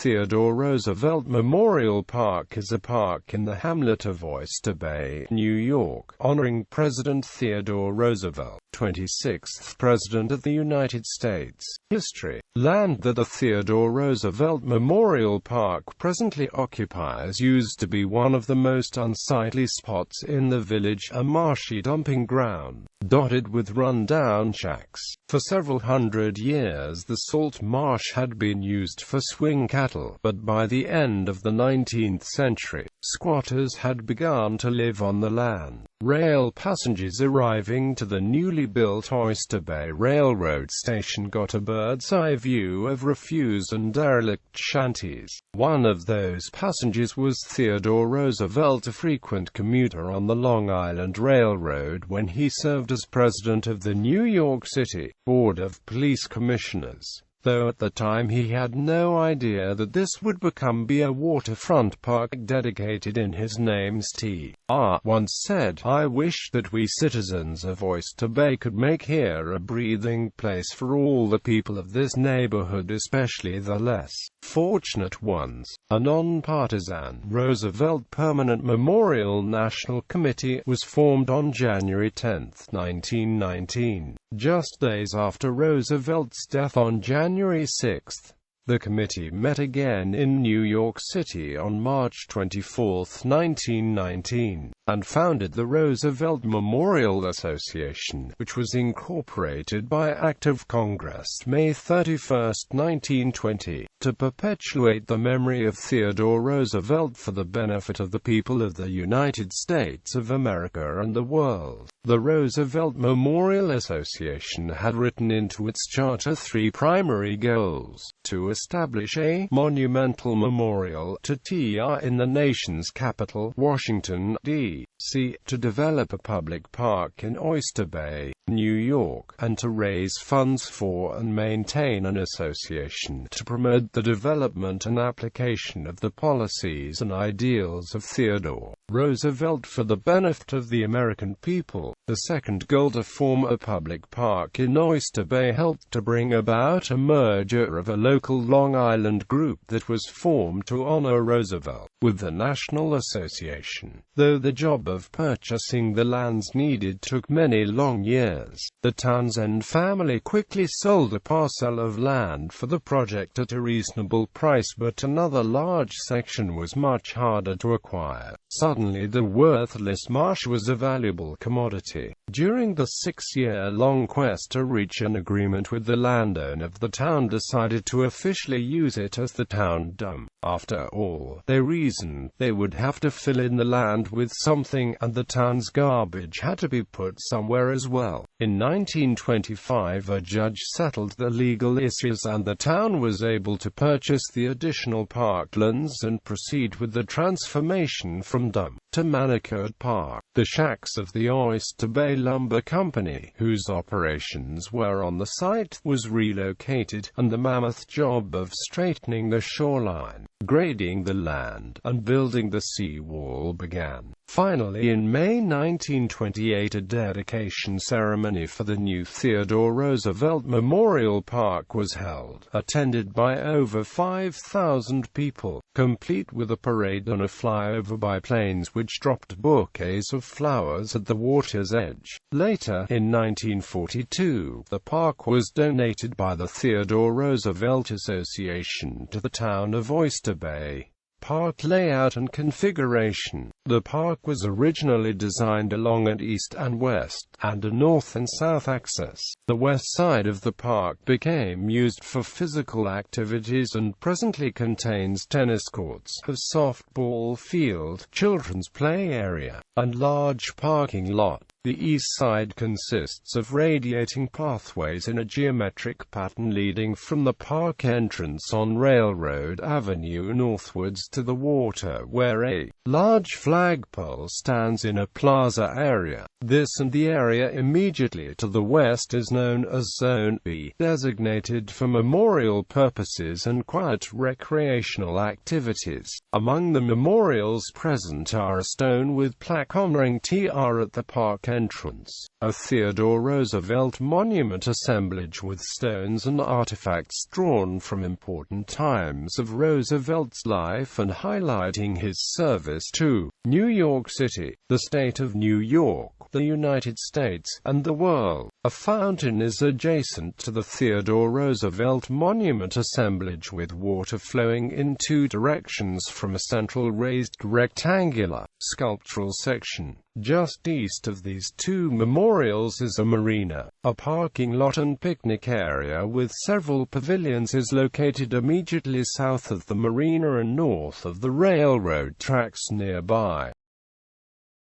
Theodore Roosevelt Memorial Park is a park in the hamlet of Oysterbay, New York, honoring President Theodore Roosevelt, 26th President of the United States. History. Land that the Theodore Roosevelt Memorial Park presently occupies used to be one of the most unsightly spots in the village, a marshy dumping ground, dotted with run-down shacks. For several hundred years the salt marsh had been used for swing cattle, but by the end of the 19th century, squatters had begun to live on the land. Rail passengers arriving to the newly built Oysterbay Railroad station got a bird's-eye view of refuse and derelict shanties. One of those passengers was Theodore Roosevelt, a frequent commuter on the Long Island Railroad when he served as president of the New York City Board of Police Commissioners, though at the time he had no idea that this would be a waterfront park dedicated in his name. T.R. once said, "I wish that we citizens of Oysterbay could make here a breathing place for all the people of this neighborhood, especially the less fortunate ones." A non-partisan Roosevelt Permanent Memorial National Committee was formed on January 10, 1919, just days after Roosevelt's death on January 6. The committee met again in New York City on March 24, 1919, and founded the Roosevelt Memorial Association, which was incorporated by Act of Congress May 31, 1920, to perpetuate the memory of Theodore Roosevelt for the benefit of the people of the United States of America and the world. The Roosevelt Memorial Association had written into its charter three primary goals: to establish a monumental memorial to TR in the nation's capital, Washington, D.C., to develop a public park in Oysterbay, New York, and to raise funds for and maintain an association to promote the development and application of the policies and ideals of Theodore Roosevelt for the benefit of the American people. The second goal, to form a public park in Oysterbay, helped to bring about a merger of a local Long Island group that was formed to honor Roosevelt with the National Association. Though the job of purchasing the lands needed took many long years, the Townsend family quickly sold a parcel of land for the project at a reasonable price, but another large section was much harder to acquire. Suddenly the worthless marsh was a valuable commodity. During the 6-year-long quest to reach an agreement with the landowner, the town decided to officially use it as the town dump. After all, they reasoned, they would have to fill in the land with something, and the town's garbage had to be put somewhere as well. In 1925 a judge settled the legal issues and the town was able to purchase the additional parklands and proceed with the transformation from dump to manicured park. The shacks of the Oysterbay Lumber Company, whose operations were on the site, was relocated, and the mammoth job of straightening the shoreline, grading the land, and building the seawall began. Finally, in May 1928, a dedication ceremony for the new Theodore Roosevelt Memorial Park was held, attended by over 5,000 people, complete with a parade and a flyover by planes which dropped bouquets of flowers at the water's edge. Later, in 1942, the park was donated by the Theodore Roosevelt Association to the town of Oysterbay. Park layout and configuration. The park was originally designed along an east and west, and a north and south axis. The west side of the park became used for physical activities and presently contains tennis courts, a softball field, children's play area, and large parking lot. The east side consists of radiating pathways in a geometric pattern leading from the park entrance on Railroad Avenue northwards to the water, where a large flagpole stands in a plaza area. This and the area immediately to the west is known as Zone B, designated for memorial purposes and quiet recreational activities. Among the memorials present are a stone with plaque honoring TR at the park entrance. A Theodore Roosevelt monument assemblage with stones and artifacts drawn from important times of Roosevelt's life and highlighting his service to New York City, the state of New York, the United States, and the world. A fountain is adjacent to the Theodore Roosevelt monument assemblage with water flowing in two directions from a central raised rectangular, sculptural section. Just east of these two memorials is a marina. A parking lot and picnic area with several pavilions is located immediately south of the marina and north of the railroad tracks nearby.